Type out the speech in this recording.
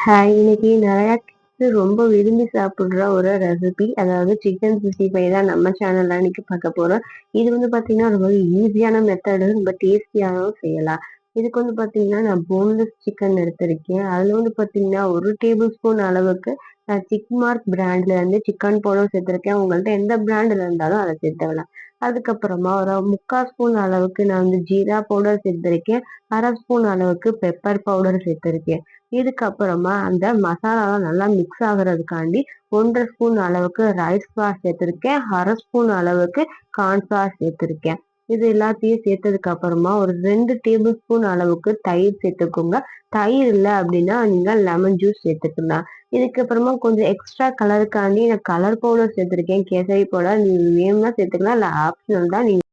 இன்னைக்கு நெறையா கிட்ஸ் ரொம்ப விரும்பி சாப்பிடுற ஒரு ரெசிபி. அதாவது சிக்கன் 65 தான் நம்ம சேனல்ல இன்னைக்கு பார்க்க போறோம். இது பார்த்தீங்கன்னா, ரொம்ப ஈஸியான மெத்தடு. ரொம்ப டேஸ்டியாவும் செய்யலாம். இதுக்கு பார்த்தீங்கன்னா, நான் போன்லெஸ் சிக்கன் எடுத்திருக்கேன். அதுல பார்த்தீங்கன்னா, 1 டேபிள் ஸ்பூன் அளவுக்கு நான் சிக்மார்க் பிராண்ட்ல இருந்து சிக்கன் பவுடர் சேர்த்திருக்கேன். உங்கள்ட்ட எந்த பிராண்ட்ல இருந்தாலும் அத சேர்த்துக்கலாம். அதுக்கப்புறமா ஒரு 3/4 ஸ்பூன் அளவுக்கு நான் ஜீரா பவுடர் சேர்த்திருக்கேன். 1/2 ஸ்பூன் அளவுக்கு பெப்பர் பவுடர் சேர்த்திருக்கேன். இதுக்கப்புறமா அந்த மசாலாலாம் நல்லா மிக்ஸ் ஆகுறதுக்காண்டி 1 1/2 ஸ்பூன் அளவுக்கு ரைஸ் ஃப்ளார் சேர்த்திருக்கேன். 1/2 ஸ்பூன் அளவுக்கு கார்ன் ஃப்ளார் சேர்த்திருக்கேன். இது எல்லாத்தையும் சேர்த்ததுக்கு அப்புறமா ஒரு 2 டேபிள் ஸ்பூன் அளவுக்கு தயிர் சேர்த்துக்கோங்க. தயிர் இல்ல அப்படின்னா நீங்க லெமன் ஜூஸ் சேர்த்துக்கலாம். இதுக்கப்புறமா கொஞ்சம் எக்ஸ்ட்ரா கலருக்காண்டி நான் கலர் பவுடர் சேர்த்திருக்கேன். கேசரி பவுடர். நீங்க வேணும்னா சேர்த்துக்கலாம். இல்ல ஆப்ஷனல் தான். நீங்க